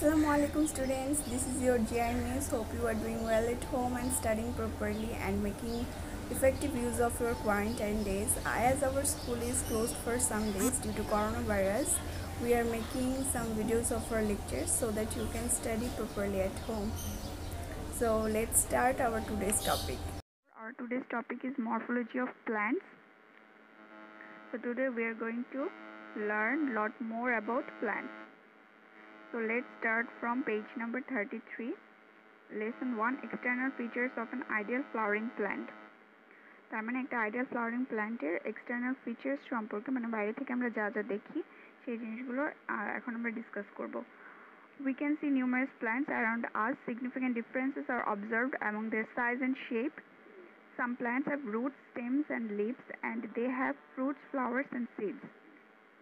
Assalamu alaikum students, this is your GI Miss. Hope you are doing well at home and studying properly and making effective use of your quarantine days. As our school is closed for some days due to coronavirus, we are making some videos of our lectures so that you can study properly at home. So let's start our today's topic. Our today's topic is morphology of plants. So today we are going to learn a lot more about plants. So let's start from page number 33. Lesson 1, external features of an ideal flowering plant. তার মানে একটা ideal flowering প্ল্যান্টের external features সম্পর্কে মানে বাইরে থেকে আমরা যা যা দেখি সেই জিনিসগুলো এখন আমরা ডিসকাস করব. We can see numerous plants around us. Significant differences are observed among their size and shape. Some plants have roots, stems and leaves, and they have fruits, flowers and seeds.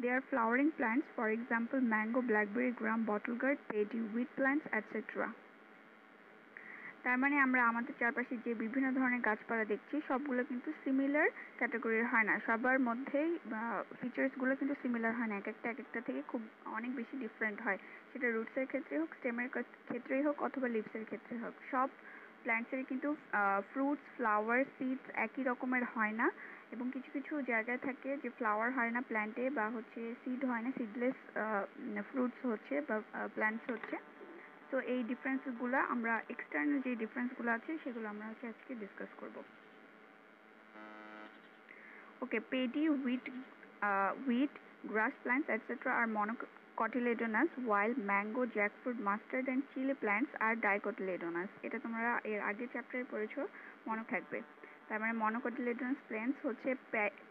They are flowering plants, for example mango, blackberry, gram, bottle gourd, paddy, wheat plants, etc. তার মানে আমরা আমাদের চারপাশে যে বিভিন্ন ধরনের গাছপালা দেখছি সবগুলো কিন্তু সিমিলার ক্যাটাগরির হয় না, সবার মধ্যেই ফিচার্সগুলো কিন্তু সিমিলার হয় না, এক একটা থেকে খুব অনেক বেশি ডিফারেন্ট হয়, সেটা রুটসের ক্ষেত্রে হোক, স্টেমের ক্ষেত্রেই হোক অথবা লিভসের ক্ষেত্রে হোক। সব প্ল্যান্টসেরই কিন্তু ফ্রুটস, ফ্লাওয়ার, সিডস একই রকমের হয় না, এবং কিছু কিছু জায়গায় থাকে যে ফ্লাওয়ার হয় না প্ল্যান্টে বা হচ্ছে সিড হয় না, সিডলেস ফ্রুটস হচ্ছে বা প্ল্যান্টস হচ্ছে। তো এই ডিফারেন্সগুলো আমরা এক্সটার্নাল যে ডিফারেন্সগুলো আছে সেগুলো আমরা হচ্ছে আজকে ডিসকাস করব। ওকে, paddy, wheat, grass plants etc. are monocotyledonous, while mango, jackfruit, mustard and chili plants are dicotyledonous. এটা তোমরা এর আগের চ্যাপ্টারে পড়েছো, মনে থাকবে। তার মানে monocotyledonous plants হচ্ছে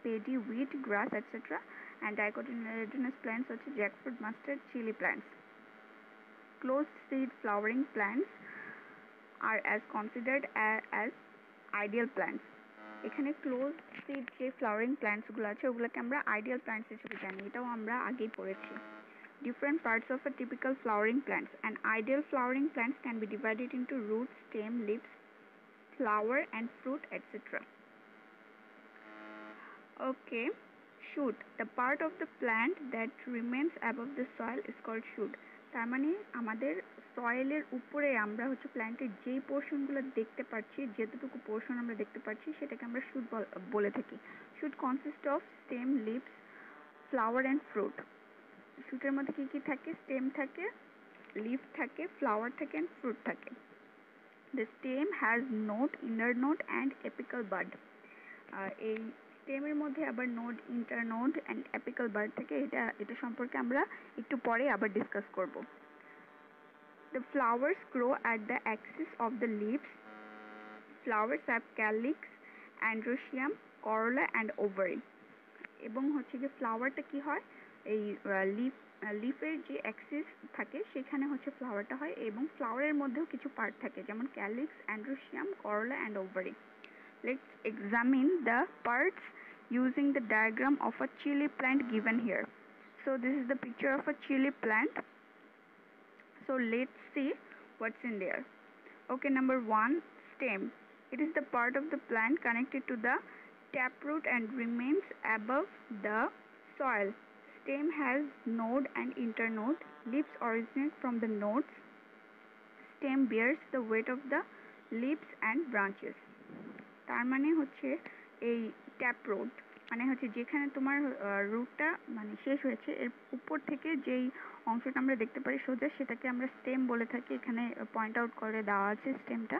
paddy, wheat, grass etc. and dicotyledonous plants হচ্ছে jackfruit, mustard, chili plants. Closed seed flowering plants are as considered as ideal plants. এখানে ক্লোজ সিড যে ফ্লাওয়ারিং প্ল্যান্টসগুলো আছে ওগুলোকে আমরা আইডিয়াল প্ল্যান্টস হিসেবে জানি, এটাও আমরা আগেই পড়েছি। Different parts of a typical flowering plants. An ideal flowering plants can be divided into root, stem, leaves, flower and fruit etc. Okay, shoot. The part of the plant that remains above the soil is called shoot. তার মানে আমাদের সয়েলের উপরে আমরা হচ্ছে প্ল্যান্টের যেই পোর্শনগুলো দেখতে পাচ্ছি, যেতটুকু পোর্শন আমরা দেখতে পাচ্ছি সেটাকে আমরা শুট বলে থাকি। Shoot consist of stem, leaves, flower and fruit. শুটের মধ্যে কী কী থাকে? স্টেম থাকে, লিভ থাকে, ফ্লাওয়ার থাকে অ্যান্ড ফ্রুট থাকে। The stem has node, inner node and apical bud. এই স্টেমের মধ্যে আবার node, internode and apical bud থেকে, এটা সম্পর্কে আমরা একটু পরে আবার ডিসকাস করব। The flowers grow at the axis of the leaves. Flowers have calyx, androecium, corolla and ovary. এবং হচ্ছে যে ফ্লাওয়ারটা কি হয়, এই লিফের যে অ্যাক্সিস থাকে সেখানে হচ্ছে ফ্লাওয়ারটা হয়, এবং ফ্লাওয়ারের মধ্যেও কিছু পার্ট থাকে যেমন calyx, androecium, Corolla and ovary. Let's examine the parts using the diagram of a chili plant given here. So this is the picture of a chili plant. So let's see what's in there. Okay, number 1, stem. It is the part of the plant connected to the taproot and remains above the soil. Stem has node and internode. Leaves originate from the nodes. Stem bears the weight of the leaves and branches. তার মানে হচ্ছে এই ট্যাপরুট মানে হচ্ছে যেখানে তোমার রুটটা মানে শেষ হয়েছে, এর উপর থেকে যেই অংশটা আমরা দেখতে পারি সোজা, সেটাকে আমরা স্টেম বলে থাকি। এখানে পয়েন্ট আউট করে দেওয়া আছে স্টেমটা,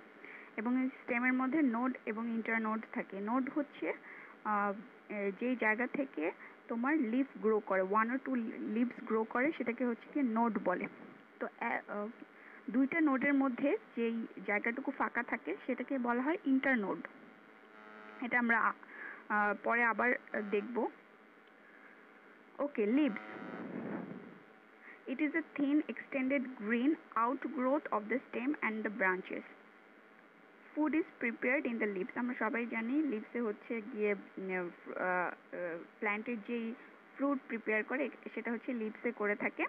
এবং এই স্টেমের মধ্যে নোড এবং ইন্টারনোড থাকে। নোড হচ্ছে যেই জায়গা থেকে তোমার লিফ গ্রো করে, 1 or 2 লিভস গ্রো করে, সেটাকে হচ্ছে কি নোড বলে। তো দুইটা নোডের মধ্যে যেই জায়গাটুকু ফাঁকা থাকে সেটাকে বলা হয় ইন্টারনোড। এটা আমরা পরে আবার দেখব। ওকে, leaves. It is a thin extended green outgrowth of the stem and the branches. Food is prepared in the leaves. আমরা সবাই জানি লিভসে হচ্ছে গিয়ে প্ল্যান্টের যেই ফ্রুট প্রিপেয়ার করে সেটা হচ্ছে লিভসে করে থাকে,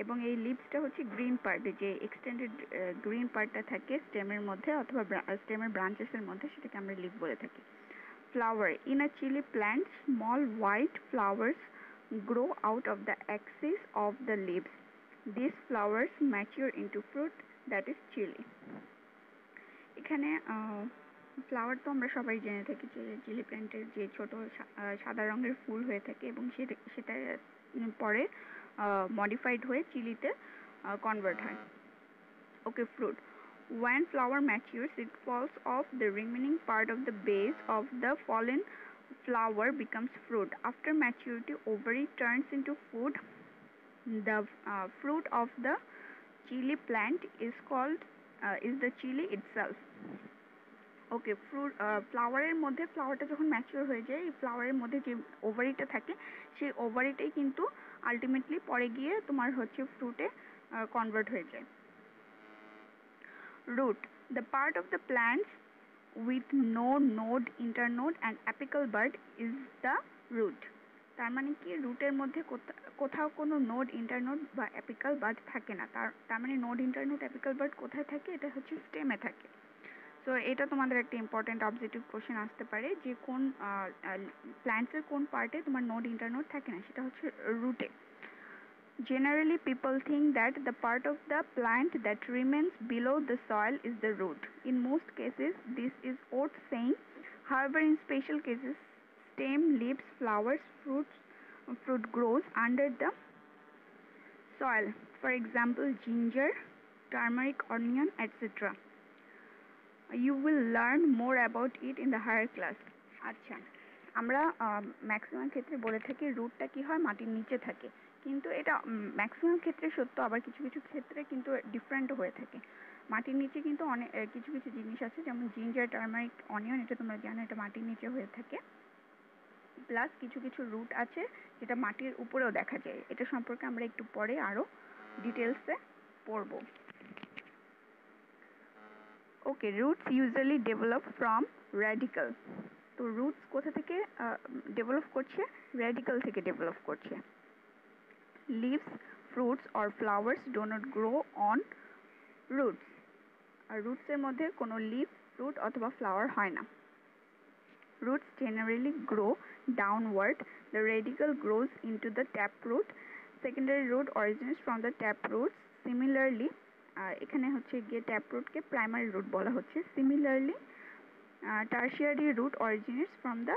এবং এই লিভসটা হচ্ছে গ্রিন পার্ট, যে এক্সটেন্ডেড গ্রিন পার্টটা থাকে স্টেমের মধ্যে অথবা স্টেমের ব্রাঞ্চেসের মধ্যে, সেটাকে আমরা লিভ বলে থাকি। Flower. In a chili plant, small white flowers grow out of the axis of the leaves. These flowers mature into fruit that is chili. এখানে ফ্লাওয়ার তো আমরা সবাই জেনে থাকি যে চিলি প্ল্যান্টের যে ছোট সাদা রঙের ফুল হয়ে থাকে এবং সেটা পরে মডিফাইড হয়ে চিলিতে কনভার্ট হয়। ওকে, fruit. When flower matures, it falls off. The remaining part of the base of the fallen flower becomes fruit. After maturity, ovary turns into food. The fruit of the chili plant is the chili itself. ওকে, ফ্লাওয়ারের মধ্যে ফ্লাওয়ারটা যখন mature হয়ে যায়, এই ফ্লাওয়ারের মধ্যে যে ওভারিটা থাকে সেই ওভারিটাই কিন্তু আলটিমেটলি পরে গিয়ে তোমার হচ্ছে ফ্রুটে কনভার্ট হয়ে যায়। Root. The part of the plants with no node, internode and apical bud is the root. তার মানে কি, রুটের মধ্যে কোথাও কোনো নোড, ইন্টারনোড বা অ্যাপিক্যাল বাড থাকে না। তার মানে নোড, ইন্টারনোড, অ্যাপিক্যাল বাড কোথায় থাকে? এটা হচ্ছে স্টেমে থাকে। সো এটা তোমাদের একটা ইম্পর্টেন্ট অবজেক্টিভ কোশ্চেন আসতে পারে যে কোন প্ল্যান্টসের কোন পার্টে তোমার নোড, ইন্টারনোড থাকে না, সেটা হচ্ছে রুটে। Generally, people think that the part of the plant that remains below the soil is the root. In most cases, this is odd saying. However, in special cases, stem, leaves, flowers, fruit grows under the soil. For example, ginger, turmeric, onion, etc. You will learn more about it in the higher class. আচ্ছা, আমরা maximum ক্ষেত্রে বলে থাকি রুটটা কি হয়, মাটির নিচে থাকে, কিন্তু এটা ম্যাক্সিমাম ক্ষেত্রে সত্য, আবার কিছু কিছু ক্ষেত্রে কিন্তু ডিফারেন্টও হয়ে থাকে। মাটির নিচে কিন্তু অনেক কিছু কিছু জিনিস আছে, যেমন জিঞ্জার, টার্মারিক, অনিয়ন, এটা তোমরা জানো এটা মাটির নিচে হয়ে থাকে। প্লাস কিছু কিছু রুট আছে যেটা মাটির উপরেও দেখা যায়। এটা সম্পর্কে আমরা একটু পরে আরও ডিটেলসে পড়ব। Okay, roots usually develop from radical. তো রুটস কোথা থেকে ডেভেলপ করছে? র্যাডিক্যাল থেকে ডেভেলপ করছে। Leaves, fruits or flowers do not grow on roots. আর রুটসের মধ্যে কোনো লিফ, ফ্রুট অথবা ফ্লাওয়ার হয় না। Roots generally grow downward. The radicle grows into the taproot. Secondary root originates from the taproots. Similarly, এখানে হচ্ছে গিয়ে ট্যাপরুটকে প্রাইমারি রুট বলা হচ্ছে। Similarly, tertiary root originates from the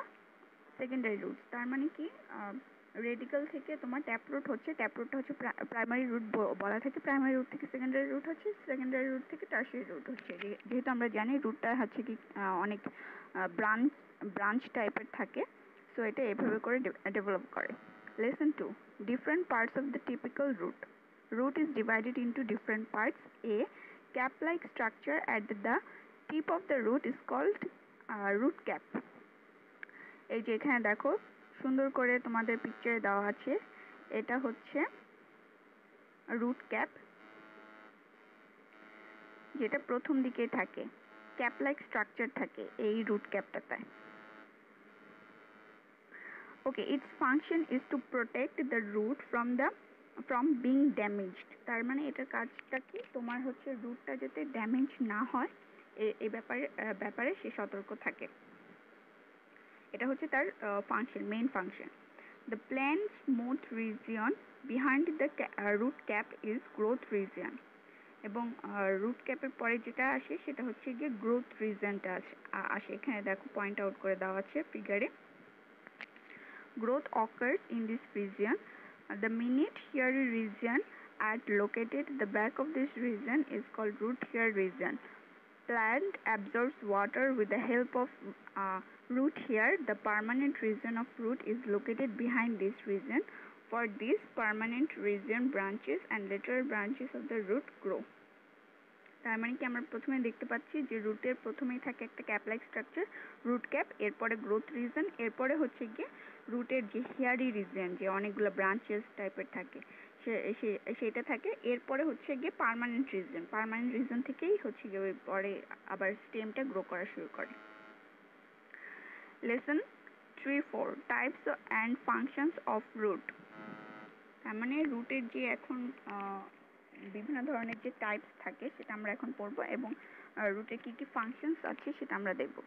secondary root. তার মানে কি, রেডিক্যাল থেকে তোমার ট্যাপরুটটা হচ্ছে প্রাইমারি রুট বলা থাকে, প্রাইমারি রুট থেকে সেকেন্ডারি রুট হচ্ছে, সেকেন্ডারি রুট থেকে টার্সিয়ারি রুট হচ্ছে। যেহেতু আমরা জানি রুটটা হচ্ছে কি অনেক ব্রাঞ্চ টাইপের থাকে, সো এটা এভাবে করে ডেভেলপ করে। Lesson 2. Different parts of the typical root. Root is divided into different parts. A cap-like structure at the tip of the root is called root cap. এই যে এখানে দেখো সুন্দর করে তোমাদের পিকচারে দেওয়া আছে, এটা হচ্ছে রুট ক্যাপ, যেটা প্রথম দিকে থাকে, ক্যাপ লাইক স্ট্রাকচার থাকে এই রুট ক্যাপটাতে। Okay, its function is to protect the root from being damaged. তার মানে এটার কাজটা কি, তোমার হচ্ছে রুটটা যাতে ড্যামেজ না হয় এই ব্যাপারে সে সতর্ক থাকে। এটা হচ্ছে তার function, main function. The plant's smooth region behind the root cap is growth region. এবং রুট ক্যাপের পরে যেটা আসে সেটা হচ্ছে গিয়ে গ্রোথ রিজনটা আসে। এখানে দেখো পয়েন্ট আউট করে দেওয়া আছে ফিগারে। Growth occurs in this region. The minute hairy region located the back of this region is called root hair region. Plant absorbs water with the help of root hair. The permanent region of root is located behind this region. For this permanent region, branches and lateral branches of the root grow. তার মানে কি, আমরা প্রথমে দেখতে পাচ্ছি যে রুটের প্রথমেই থাকে একটা cap like structure, root cap, এরপরে গ্রোথ রিজন, এরপরে হচ্ছে গিয়ে রুটের যে হেয়ারি রিজন, যে অনেকগুলো ব্রাঞ্চেস টাইপের থাকে সেটা থাকে, এরপরে হচ্ছে গিয়ে পার্মানেন্ট রিজন থেকেই হচ্ছে গিয়ে পরে আবার স্টেমটা গ্রো করা শুরু করে। Lesson 3-4 types and functions of root. তার মানে রুটের যে এখন বিভিন্ন ধরনের যে টাইপস থাকে সেটা আমরা এখন পড়বো, এবং রুটে কি কি ফাংশনস আছে সেটা আমরা দেখব।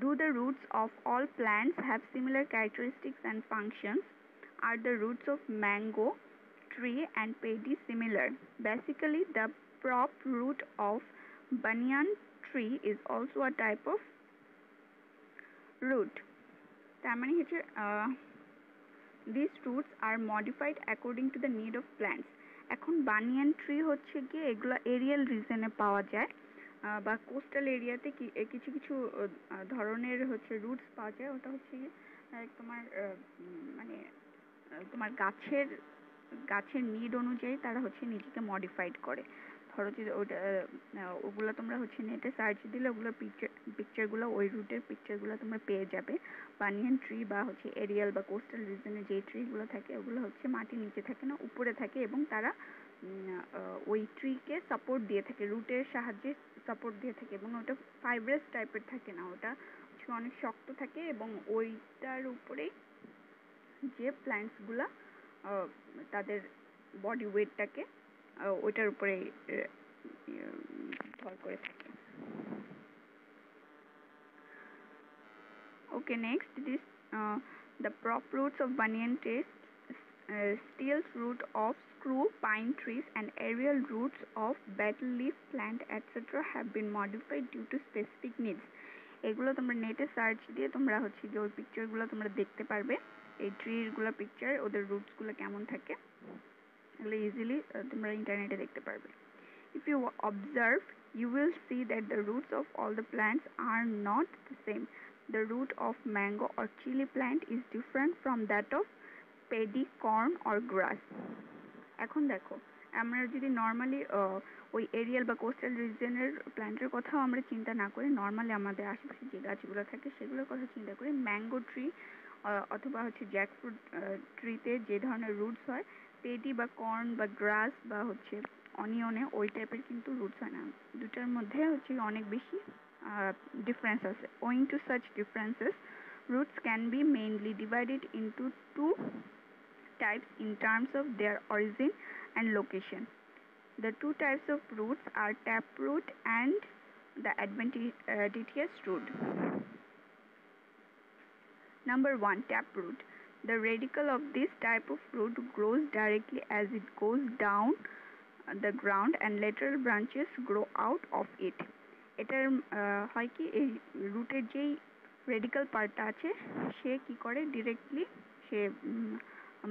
Do the roots of all plants have similar characteristics and functions? Are the roots of mango tree and paddy similar. Basically, the prop root of banyan tree is also a type of root. তার মানে হচ্ছে these roots are modified according to the need of plants. এখন banyan tree হচ্ছে গিয়ে এগুলো Arial রিজনে পাওয়া যায় বা কোস্টাল এরিয়াতে কিছু কিছু ধরনের হচ্ছে রুটস পাওয়া যায়। ওটা হচ্ছে তোমার মানে তোমার গাছের নিড অনুযায়ী তারা হচ্ছে নিজেকে মডিফাইড করে। ধরো যে ওগুলো তোমরা হচ্ছে নেটে সার্চ দিলে ওগুলো পিকচারগুলো ওই রুটের পিকচারগুলো তোমরা পেয়ে যাবে। বানিয়ান ট্রি বা হচ্ছে এরিয়াল বা কোস্টাল রিজনে যে ট্রিগুলো থাকে ওগুলো হচ্ছে মাটির নিচে থাকে না, উপরে থাকে, এবং তারা ওই ট্রিকে সাপোর্ট দিয়ে থাকে, রুটের সাহায্যে সাপোর্ট দিয়ে থাকে, এবং ওটা ফাইব্রাস টাইপের থাকে না, ওটা অনেক শক্ত থাকে, এবং ওইটার উপরেই যে প্ল্যান্টসগুলা তাদের বডি ওয়েটটাকে ওইটার উপরে ভর করে থাকে। Okay, next this the prop roots of banyan trees, steel root of screw pine trees, and aerial roots of betel leaf plant etc. have been modified due to specific needs. এগুলো তোমরা নেটে search দিয়ে তোমরা হচ্ছে যে ওই পিকচারগুলো তোমরা দেখতে পারবে, এই ট্রিগুলো পিকচার, ওদের রুটসগুলো কেমন থাকে এগুলো ইজিলি তোমরা ইন্টারনেটে দেখতে পারবে। If you observe, you will see that the roots of all the plants are not the same. The root of mango or chili plant is different from that of paddy, corn or grass. এখন দেখো, আমরা যদি normally ওই Arial বা coastal রিজনের প্ল্যান্টের কথাও আমরা চিন্তা না করি, নর্মালি আমাদের আশেপাশে যে গাছগুলো থাকে সেগুলোর কথা চিন্তা করি, ম্যাঙ্গো ট্রি অথবা হচ্ছে জ্যাকফ্রুট ট্রিতে যে ধরনের রুটস হয়, পেডি বা কর্ন বা গ্রাস বা হচ্ছে অনিয়নে ওই টাইপের কিন্তু রুটস হয় না। দুটার মধ্যে হচ্ছে অনেক বেশি difference আছে. Owing to such differences, roots can be mainly divided into two types in terms of their origin and location. The two types of roots are taproot and the adventitious root. Number 1, taproot. The radicle of this type of root grows directly as it goes down the ground and lateral branches grow out of it. এটার হয় কি, এই রুটের যেই radical পার্টটা আছে সে কি করে ডিরেক্টলি সে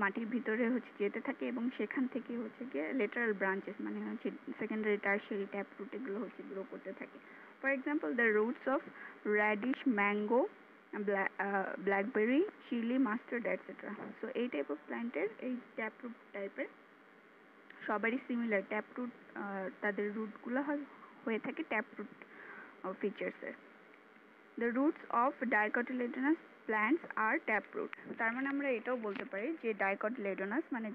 মাটির ভিতরে হচ্ছে যেতে থাকে, এবং সেখান থেকে হচ্ছে গিয়ে লেটারাল ব্রাঞ্চেস মানে হচ্ছে সেকেন্ডারি টার্সিয়ারি ট্যাপ রুট এগুলো হচ্ছে গ্রো করতে থাকে। For example, the roots of radish, mango, blackberry, chili, mustard etcetera. So এই টাইপ অফ প্ল্যান্টের এই ট্যাপ রুট টাইপের সবারই সিমিলার ট্যাপ রুট, তাদের রুটগুলো হয়ে থাকে ট্যাপ রুট ফিচার্সের। The roots of dicotyledonous plants are tap root. তার মানে আমরা এটাও বলতে পারি যে ডাইকটিলেডোনাস মানে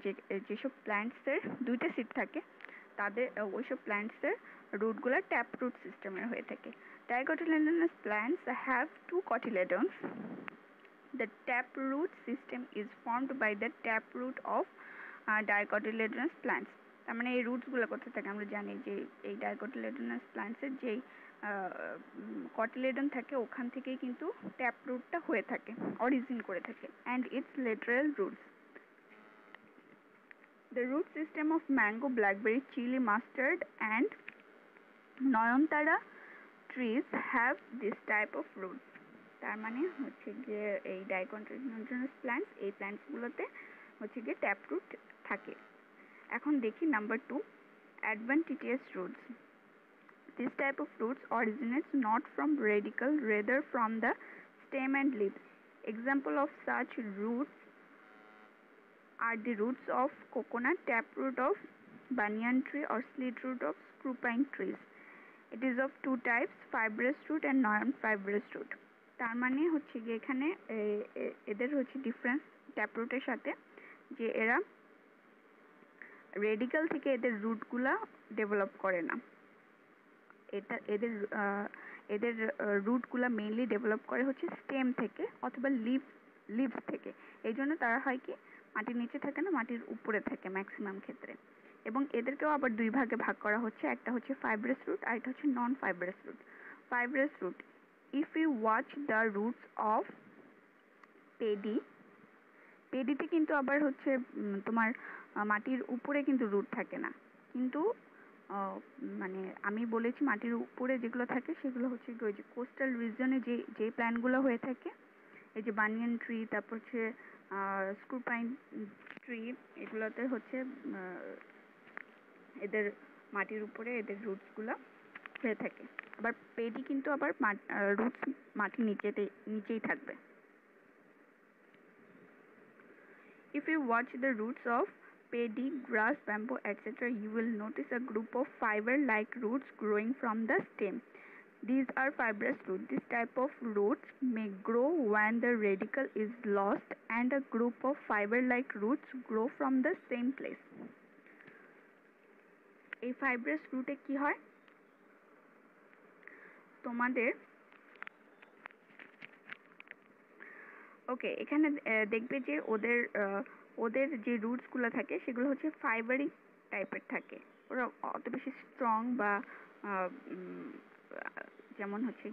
যেসব প্ল্যান্টসের দুইটা সিট থাকে তাদের ওইসব প্ল্যান্টসের রুটগুলো ট্যাপ রুট সিস্টেমের হয়ে থাকে। Dicotyledonous plants have two cotyledons. The taproot system is formed by the taproot of dicotyledonous plants. তার মানে এই রুটসগুলো কোথা থেকে আমরা জানি যে এই ডাইকটিলেডোনাস প্ল্যান্টসের যেই কটিলেডন থাকে ওখান থেকেই কিন্তু ট্যাপ রুটটা হয়ে থাকে, অরিজিন করে থাকে, and its lateral roots. The root system of mango, blackberry, chili, mustard and nayantara trees have this type of roots. তার মানে হচ্ছে যে এই ডাইকটিলেডোনাস প্ল্যান্টস, এই প্ল্যান্টসগুলোতে হচ্ছে গিয়ে ট্যাপ রুট থাকে। এখন দেখি number 2, adventitious roots. This type of roots originates not from radicle, rather from the stem and leaves. Example of such roots are the roots of coconut, taproot of banyan tree or slit root of screw pine trees. It is of two types, fibrous root and non-fibrous root. তার মানে হচ্ছে গিয়ে এখানে এদের হচ্ছে difference ট্যাপরুটের সাথে, যে এরা রেডিক্যাল থেকে এদের রুটগুলা ডেভেলপ করে না, এদের রুটগুলা মেইনলি ডেভেলপ করে হচ্ছে স্টেম থেকে অথবা লিভস থেকে। এই জন্য তারা হয় কি মাটির নিচে থাকে না, মাটির উপরে থাকে ম্যাক্সিমাম ক্ষেত্রে। এবং এদেরকেও আবার দুই ভাগে ভাগ করা হচ্ছে, একটা হচ্ছে ফাইব্রাস রুট আর একটা হচ্ছে non fibrous root. Fibrous root, if you watch the roots of পেডিতে কিন্তু আবার হচ্ছে তোমার মাটির উপরে কিন্তু রুট থাকে না, কিন্তু মানে আমি বলেছি মাটির উপরে যেগুলো থাকে সেগুলো হচ্ছে ওই যে কোস্টাল রিজনে যে প্ল্যান্টগুলো হয়ে থাকে, এই যে বানিয়ান ট্রি, তারপর হচ্ছে স্ক্রুপাইন ট্রি, এগুলোতে হচ্ছে এদের মাটির উপরে এদের রুটসগুলো হয়ে থাকে। আবার পেডি কিন্তু আবার রুটস মাটির নিচেই থাকবে। If you watch the roots of paddy, grass, bamboo, etc., you will notice a group of fiber-like roots growing from the stem. These are fibrous roots. This type of roots may grow when the radicle is lost, and a group of fiber-like roots grow from the same place. এই fibrous root এ কি হয় তোমাদের? ওকে, এখানে দেখবে যে ওদের যে রুটসগুলো থাকে সেগুলো হচ্ছে ফাইবারি টাইপের থাকে। ওরা অত বেশি স্ট্রং বা যেমন হচ্ছে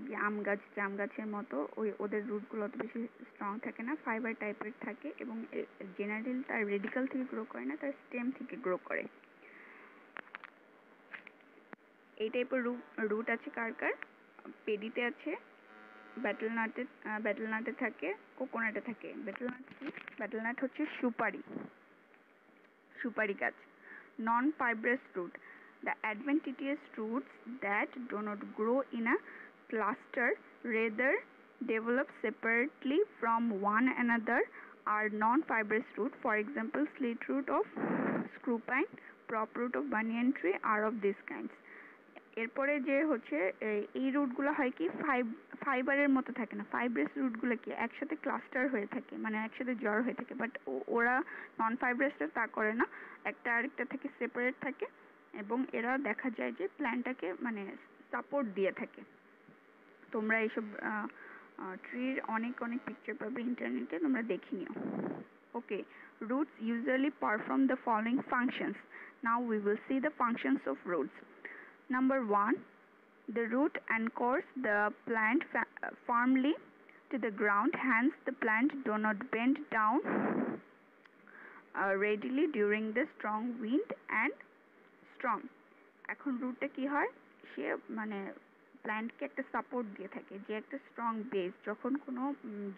জাম গাছের মতো ওদের রুটগুলো অত বেশি স্ট্রং থাকে না, ফাইবার টাইপের থাকে, এবং জেনারেলি তার রেডিকাল থেকে গ্রো করে না, তার স্টেম থেকে গ্রো করে। এই টাইপের রুট আছে কার কার? পেডিতে আছে, ব্যাটেলনাটে থাকে, কোকোনাটে থাকে। ব্যাটেলনাট হচ্ছে সুপারি গাছ। Non fibrous root, the adventitious roots that do not grow in a cluster, rather develop separately from one another, are non-fibrous root. For example, slit root of screwpine, prop root of banyan tree are of these kinds. এরপরে যে হচ্ছে এই রুটগুলো হয় কি ফাইবারের মতো থাকে না। ফাইব্রাস রুটগুলো কি একসাথে ক্লাস্টার হয়ে থাকে, মানে একসাথে জড় হয়ে থাকে, বাট ওরা নন ফাইব্রাসটা তা করে না, একটা আরেকটা থেকে সেপারেট থাকে, এবং এরা দেখা যায় যে প্ল্যান্টটাকে মানে সাপোর্ট দিয়ে থাকে। তোমরা এইসব ট্রির অনেক পিকচার পাবে ইন্টারনেটে, তোমরা দেখে নিও। ওকে, roots usually perform the following functions. Now we will see the functions of roots. Number 1, the root anchors the plant firmly to the ground, hence the plant do not bend down readily during the strong wind and storm. এখন রুটটা কি হয়, সে মানে প্ল্যান্টকে একটা support দিয়ে থাকে, যে একটা স্ট্রং বেস, যখন কোনো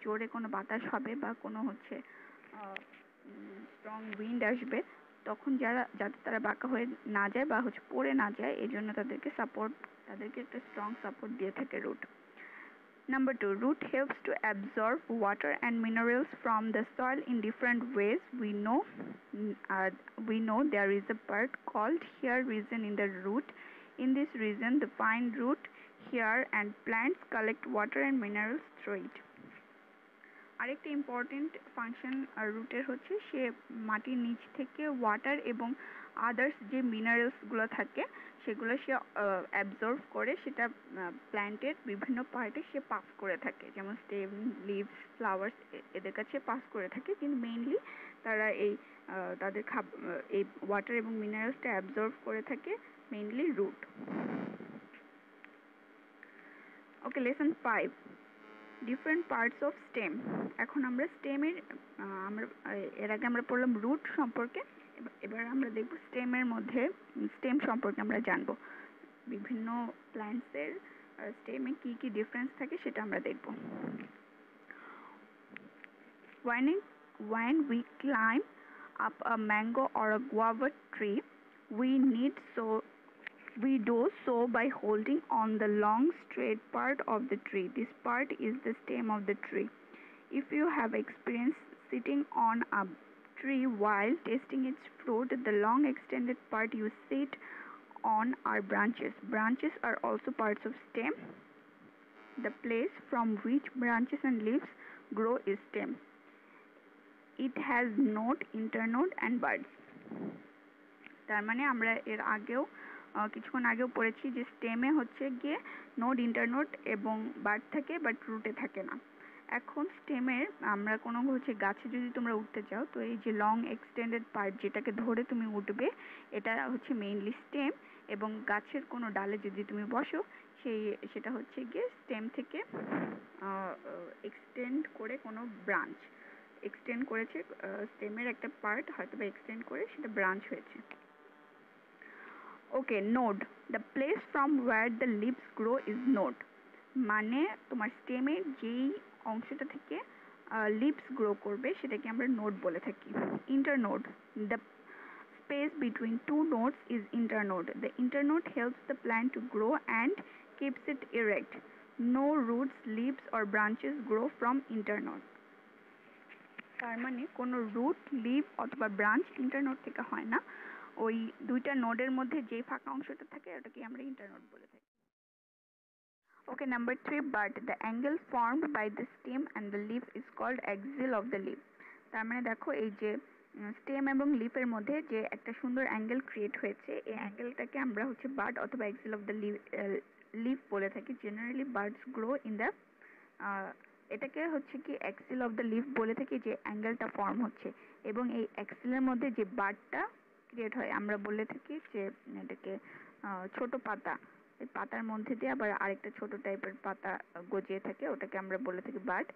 জোরে কোনো বাতাস হবে বা কোনো হচ্ছে স্ট্রং উইন্ড আসবে, তখন যাতে তারা বাঁকা হয়ে না যায় বা হচ্ছে পড়ে না যায়, এই জন্য তাদেরকে একটা স্ট্রং সাপোর্ট দিয়ে থাকে root. Number 2, root helps to absorb water and minerals from the soil in different ways. We know there is a part called hair region in the root. In this region, the fine root hair and plants collect water and minerals through it. আরেকটা important function রুটের হচ্ছে, সে মাটির নিচ থেকে water এবং others যে মিনারেলসগুলো থাকে সেগুলো সে অ্যাবজর্ব করে, সেটা প্ল্যান্টের বিভিন্ন পার্টে সে পাস করে থাকে, যেমন স্টেম, লিভস, ফ্লাওয়ার্স, এদের কাছে পাস করে থাকে, কিন্তু মেইনলি তারা তাদের এই ওয়াটার এবং মিনারেলসটা অ্যাবজর্ব করে থাকে mainly root. Okay, lesson 5, different parts of stem. এখন আমরা স্টেমের এর আগে আমরা পড়লাম রুট সম্পর্কে, এবার আমরা দেখব স্টেমের মধ্যে স্টেম সম্পর্কে আমরা জানব। বিভিন্ন প্ল্যান্টসের স্টেমে কি কি ডিফারেন্স থাকে সেটা আমরা দেখব। When we climb up a mango or a guava tree, we do so by holding on the long straight part of the tree. This part is the stem of the tree. If you have experience sitting on a tree while tasting its fruit, the long extended part you sit on are branches. Branches are also parts of stem. The place from which branches and leaves grow is stem. It has node, internode and buds. তার মানে আমরা এর আগেও কিছুক্ষণ আগেও পড়েছি যে স্টেমে হচ্ছে গিয়ে নোড, ইন্টারনোড এবং বাড থাকে, বাট রুটে থাকে না। এখন স্টেমের আমরা কোনো হচ্ছে গাছে যদি তোমরা উঠতে চাও, তো এই যে লং এক্সটেন্ডেড পার্ট যেটাকে ধরে তুমি উঠবে, এটা হচ্ছে মেইনলি স্টেম, এবং গাছের কোনো ডালে যদি তুমি বসো সেটা হচ্ছে গিয়ে স্টেম থেকে এক্সটেন্ড করে কোনো ব্রাঞ্চ। এক্সটেন্ড করেছে, স্টেমের একটা পার্ট হয়তো বা এক্সটেন্ড করে সেটা ব্রাঞ্চ হয়েছে। Okay, node, the place from where the leaves grow is node. মানে তোমার স্টেমের যেই অংশটা থেকে লিভস গ্রো করবে সেটাকে আমরা নোড বলে থাকি। ইন্টারনোড, the space between two nodes is internode. The internode helps the plant to grow and keeps it erect. No roots, leaves or branches grow from internode. তার মানে কোনো রুট, লিভ অথবা branch ইন্টারনোড থেকে হয় না। ওই দুইটা নোডের মধ্যে যে ফাঁকা অংশটা থাকে ওটাকে আমরা ইন্টারনোড বলে থাকি। Okay, number 3, bud. The angle formed by the stem and the leaf is called axil of the leaf. তার মানে দেখো এই যে স্টেম এবং লিফের মধ্যে যে একটা সুন্দর অ্যাঙ্গেল ক্রিয়েট হয়েছে, এই অ্যাঙ্গেলটাকে আমরা হচ্ছে বাড অথবা এক্সিল অফ দ্য লিফ বলে থাকি। Generally birds grow in the, এটাকে হচ্ছে কি এক্সিল অফ দ্য লিফ বলে থাকি যে অ্যাঙ্গেলটা ফর্ম হচ্ছে, এবং এই এক্সিলের মধ্যে যে বাডটা ক্রিয়েট হয় আমরা বলে থাকি যে এটাকে ছোট পাতা, এই পাতার মধ্যে দিয়ে আবার আরেকটা ছোট টাইপের পাতা গজিয়ে থাকে, ওটাকে আমরা বলে থাকি bud.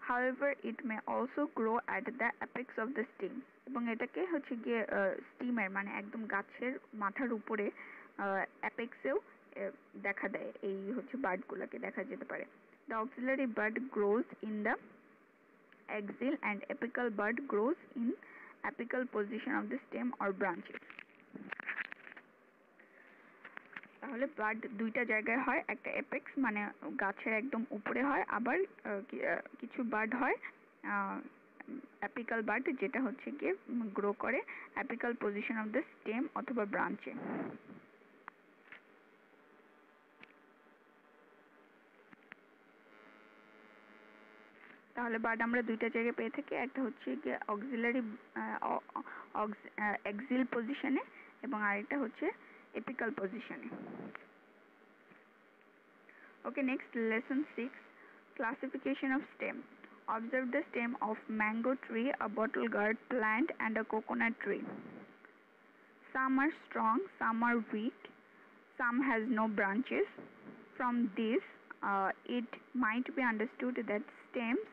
However, it may also grow at the apex of the stem. এবং এটাকে হচ্ছে গিয়ে স্টিমের মানে একদম গাছের মাথার উপরে অ্যাপেক্সেও দেখা দেয়, এই হচ্ছে বার্ডগুলোকে দেখা যেতে পারে। The auxiliary bud grows in the axil and apical bud grows in apical position of the stem or branches. তাহলে বাড দুইটা জায়গায় হয়, একটা এপেক্স মানে গাছের একদম উপরে হয়, আবার কিছু বাড হয় অ্যাপিক্যাল বাড যেটা হচ্ছে গিয়ে গ্রো করে apical position of the stem অথবা ব্রাঞ্চে। তাহলে বাড আমরা দুইটা জায়গায় পেয়ে থাকি, একটা হচ্ছে গিয়ে অক্সিলারি এক্সিল পজিশনে এবং আরেকটা হচ্ছে এপিক্যাল পজিশনে। Okay, next, lesson 6, classification of stem. Observe the stem of mango tree, a bottle gourd plant and a coconut tree. Some are strong, some are weak, some has no branches. From this, it might be understood that stems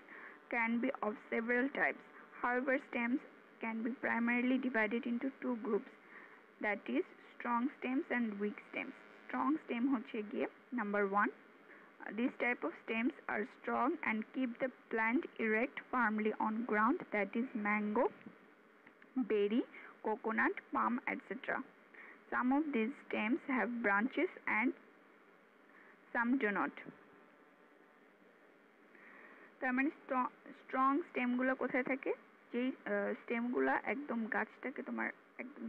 can be of several types. However, stems can be primarily divided into two groups, that is strong stems and weak stems. Strong stem হচ্ছে গিয়ে number 1. These type of stems are strong and keep the plant erect firmly on ground, that is mango, berry, coconut, palm, etc. Some of these stems have branches and some do not. তার মানে strong স্টেমগুলো কোথায় থাকে, যেই স্টেমগুলো একদম গাছটাকে তোমার একদম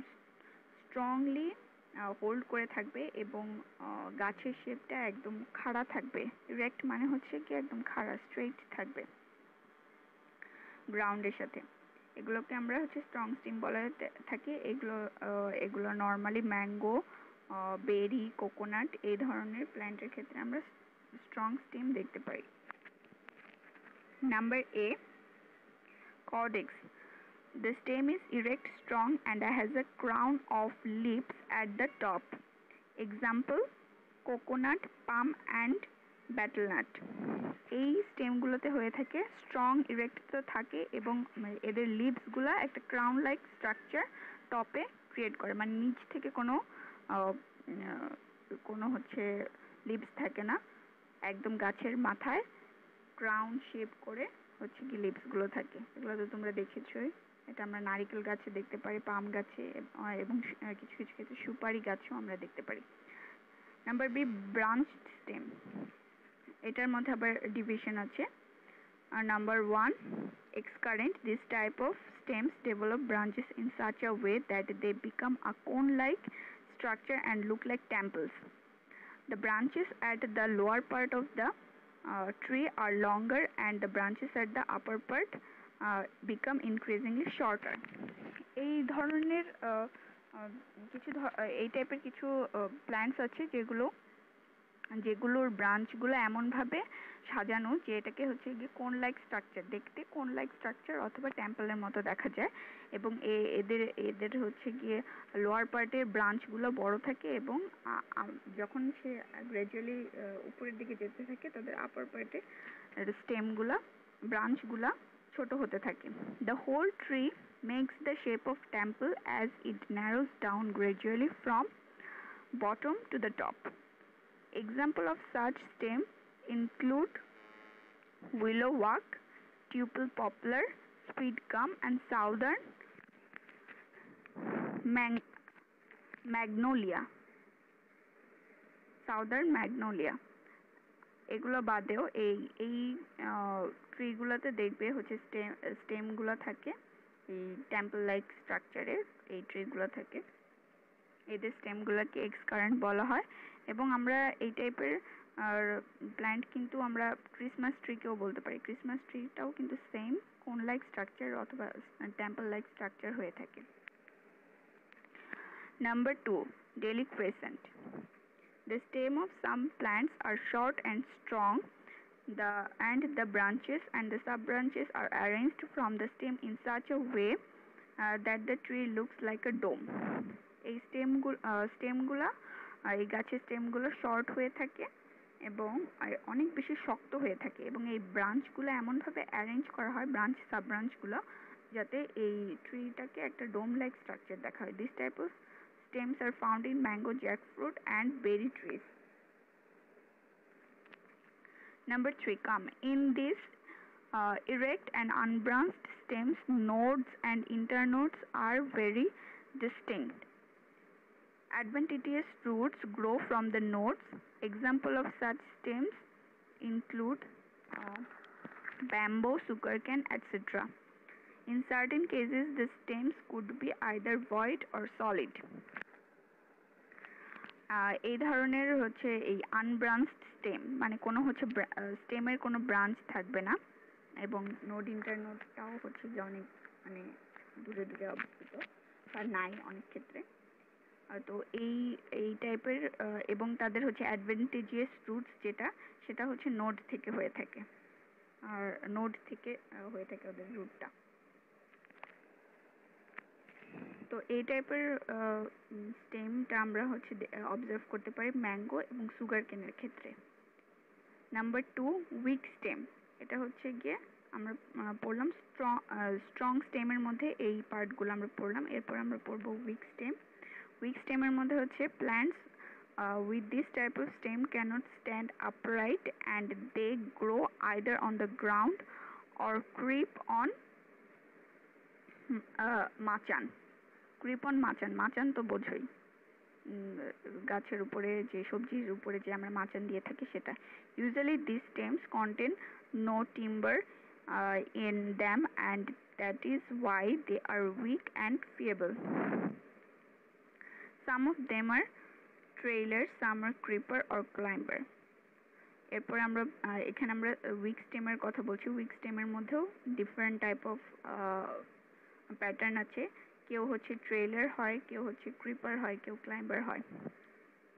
strongly hold করে থাকবে এবং গাছের শেপটা একদম খাড়া থাকবে। ইরেক্ট মানে হচ্ছে কি একদম খাড়া, স্ট্রেইট থাকবে গ্রাউন্ডের সাথে, এগুলোকে আমরা হচ্ছে স্ট্রং স্টেম বলে থাকি। এগুলো নর্মালি ম্যাঙ্গো, বেরি, কোকোনাট এই ধরনের প্ল্যান্টের ক্ষেত্রে আমরা স্ট্রং স্টেম দেখতে পাই। Number A, caudex. The stem is erect, strong and has a crown of leaves at the top. Example, coconut, palm and betel nut. এই স্টেমগুলোতে হয়ে থাকে স্ট্রং, ইরেক্ট তো থাকে এবং এদের লিভসগুলা একটা ক্রাউন লাইক স্ট্রাকচার টপে ক্রিয়েট করে, মানে নিচ থেকে কোনো হচ্ছে লিভস থাকে না, একদম গাছের মাথায় ক্রাউন শেপ করে হচ্ছে কি লিভসগুলো থাকে। এগুলো তো তোমরা দেখেছোই, এটা আমরা নারিকেল গাছে দেখতে পারি, পাম গাছে এবং কিছু কিছু ক্ষেত্রে সুপারি গাছেও আমরা দেখতে পারি। Number B, branched stem. এটার মধ্যে আবার ডিভিশন আছে। Number 1, excurrent. This type of stems develop branches in such a way that they become a cone-like structure and look like temples. The branches at the lower part of the tree are longer and the branches at the upper part become increasingly shorter. এই ধরনের এই টাইপের কিছু plants আছে যেগুলোর ব্রাঞ্চগুলো এমনভাবে সাজানো যে এটাকে হচ্ছে গিয়ে কোন লাইক স্ট্রাকচার, দেখতে কোন লাইক স্ট্রাকচার অথবা টেম্পলের মতো দেখা যায়, এবং এদের হচ্ছে গিয়ে লোয়ার পার্টের ব্রাঞ্চগুলো বড় থাকে এবং যখন সে গ্র্যাজুয়ালি উপরের দিকে যেতে থাকে তাদের আপার পার্টে স্টেমগুলা ব্রাঞ্চগুলা ছোট হতে থাকে। The whole tree makes the shape of temple as it narrows down gradually from bottom to the top. Example of such stem include willowwort, tuple poplar, sweet gum and southern magnolia. এগুলো বাদেও এই ট্রিগুলোতে দেখবে হচ্ছে স্টেমগুলো থাকে, এই temple like স্ট্রাকচারের এই ট্রিগুলো থাকে, এদের স্টেমগুলোকে এক্সকারেন্ট বলা হয়। এবং আমরা এই টাইপের প্ল্যান্ট কিন্তু আমরা ক্রিসমাস ট্রিকেও বলতে পারি। ক্রিসমাস ট্রিটাও কিন্তু সেম কোন লাইক স্ট্রাকচার অথবা টেম্পল লাইক স্ট্রাকচার হয়ে থাকে। Number 2, deliquescent. The stem of some plants are short and strong, and the branches and the sub-branches are arranged from the stem in such a way that the tree looks like a dome. এই স্টেমগুলা এই গাছের স্টেমগুলো short হয়ে থাকে এবং অনেক বেশি শক্ত হয়ে থাকে, এবং এই ব্রাঞ্চগুলো এমনভাবে অ্যারেঞ্জ করা হয়, ব্রাঞ্চ সাব ব্রাঞ্চগুলো, যাতে এই ট্রিটাকে একটা ডোম লাইক স্ট্রাকচার দেখা হয়। This type of stems are found in mango, jackfruit and berry trees. Number 3, come. In this erect and unbranched stems, nodes and internodes are very distinct. Adventitious roots grow from the nodes. Example of such stems include bamboo, sugarcane, etc. In certain cases, the stems could be either void or solid. এই ধরনের হচ্ছে এই আনব্রাঞ্চড stem, মানে কোনো হচ্ছে স্টেমের কোনো branch থাকবে না, এবং নোড ইন্টারনোডটাও হচ্ছে যে অনেক মানে দূরে দূরে অবস্থিত বা নাই অনেক ক্ষেত্রে। তো এই টাইপের এবং তাদের হচ্ছে অ্যাডভেন্টেজিয়াস রুটস সেটা হচ্ছে নোড থেকে হয়ে থাকে, আর নোড থেকে হয়ে থাকে ওদের রুটটা। তো এই টাইপের স্টেমটা আমরা হচ্ছে অবজার্ভ করতে পারি ম্যাঙ্গো এবং সুগার কেনের ক্ষেত্রে। Number 2, weak stem. এটা হচ্ছে গিয়ে আমরা পড়লাম স্ট্রং স্টেমের মধ্যে এই পার্টগুলো আমরা পড়লাম। এরপর আমরা পড়বো উইক স্টেম। উইক স্টেমের মধ্যে হচ্ছে plants with this type of stem cannot stand upright and they grow either on the ground or creep on মাচান। মাচান তো বোঝোই, গাছের উপরে যে সবজির উপরে যে আমরা মাচান দিয়ে থাকি সেটা। Usually these stems contain no timber in them and that is why they are weak and feeble. Some of them are trailers, some are creeper or climber. এরপর আমরা এখানে আমরা উইক স্টেমের কথা বলছি। উইক স্টেমের মধ্যেও ডিফারেন্ট টাইপ অফ প্যাটার্ন আছে। কেউ হচ্ছে ট্রেলার হয়, কেউ হচ্ছে ক্রিপার হয়, কেউ ক্লাইম্বার হয়।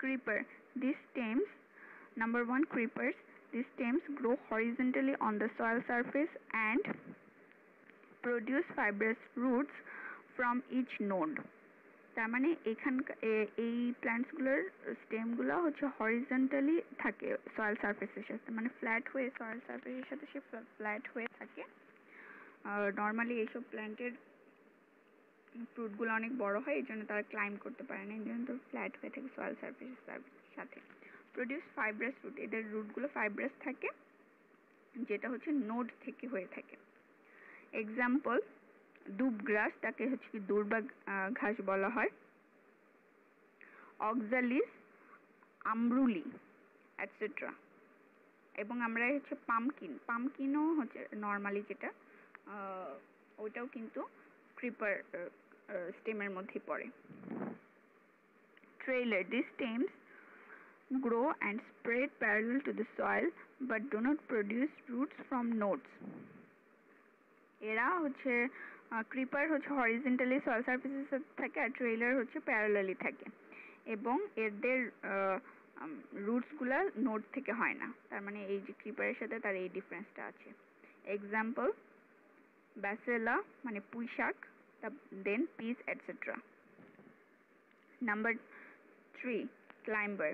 Creeper, these stems, number 1, creepers, these stems grow horizontally on the soil surface and produce fibrous roots from each node. তার মানে এই প্ল্যান্টসগুলোর স্টেমগুলো হচ্ছে হরিজন্টালি থাকে সয়েল সারফেসের সাথে, মানে ফ্ল্যাট হয়ে সয়েল সারফেসের সাথে সে ফ্ল্যাট হয়ে থাকে। নর্মালি এইসব প্ল্যান্টের ফ্রুটগুলো অনেক বড় হয়, এই জন্য তারা ক্লাইম্ব করতে পারে না, এই জন্য তো ফ্ল্যাট হয়ে থাকে সয়েল সারফেসের সাথে। প্রডিউস ফাইব্রাস রুট, এদের রুটগুলো ফাইব্রাস থাকে, যেটা হচ্ছে নোড থেকে হয়ে থাকে। এক্সাম্পল, দুবগ্রাস, তাকে হচ্ছে কি দুর্বা ঘাস বলা হয়। অক্সালিস, আমরুলি এটসেট্রা। এবং আমরা হচ্ছে পামকিনও হচ্ছে নর্মালি যেটা ওইটাও কিন্তু ক্রিপার স্টেমের মধ্যে পড়ে। Trailer, these stems grow and spread parallel to the soil but do not produce roots from nodes. এরা হচ্ছে ক্রিপার হচ্ছে হরিজন্টালি সয়েল সারফেসের সাথে থাকে, আর ট্রেইলার হচ্ছে প্যারালালি থাকে, এবং এদের রুটসগুলা নোড থেকে হয় না। তার মানে এই যে ক্রিপারের সাথে তার এই ডিফারেন্সটা আছে। এক্সাম্পল, ব্যাসেলা মানে পুঁই শাক, then peas etcetera. Number 3, climber.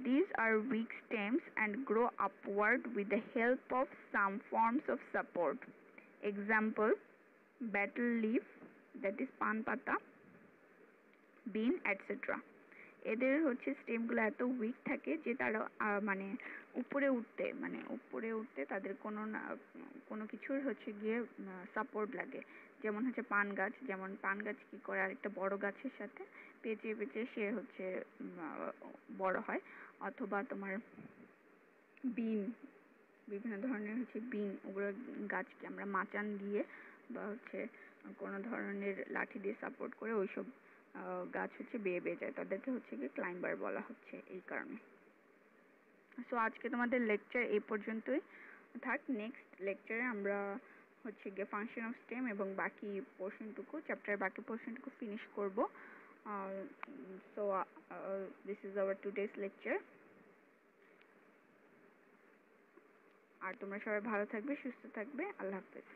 These are weak stems and grow upward with the help of some forms of support. Example, betel leaf, that is পান পাতা, bean, etc. এদের হচ্ছে স্টেমগুলো এত উইক থাকে যে তারা মানে উপরে উঠতে তাদের কোনো কিছুর হচ্ছে গিয়ে সাপোর্ট লাগে। যেমন হচ্ছে পান গাছ কি করে আরেকটা বড় গাছের সাথে পেঁচিয়ে পেঁচিয়ে সে হচ্ছে বড় হয়। অথবা তোমার বিন, বিভিন্ন ধরনের হচ্ছে বিন, ওগুলো গাছকে আমরা মাচান দিয়ে বা হচ্ছে কোনো ধরনের লাঠি দিয়ে সাপোর্ট করে ওইসব গাছ হচ্ছে বেয়ে যায়, তাদেরকে হচ্ছে গিয়ে ক্লাইম্বার বলা হচ্ছে এই কারণে। সো আজকে তোমাদের লেকচার এই পর্যন্তই থাক। নেক্সট লেকচারে আমরা হচ্ছে গিয়ে ফাংশন অফ স্টেম এবং বাকি পোর্শনটুকু, চ্যাপ্টারের বাকি পোর্শনটুকু ফিনিশ করব। So this is our today's lecture. আর তোমরা সবাই ভালো থাকবে, সুস্থ থাকবে। আল্লাহ হাফেজ।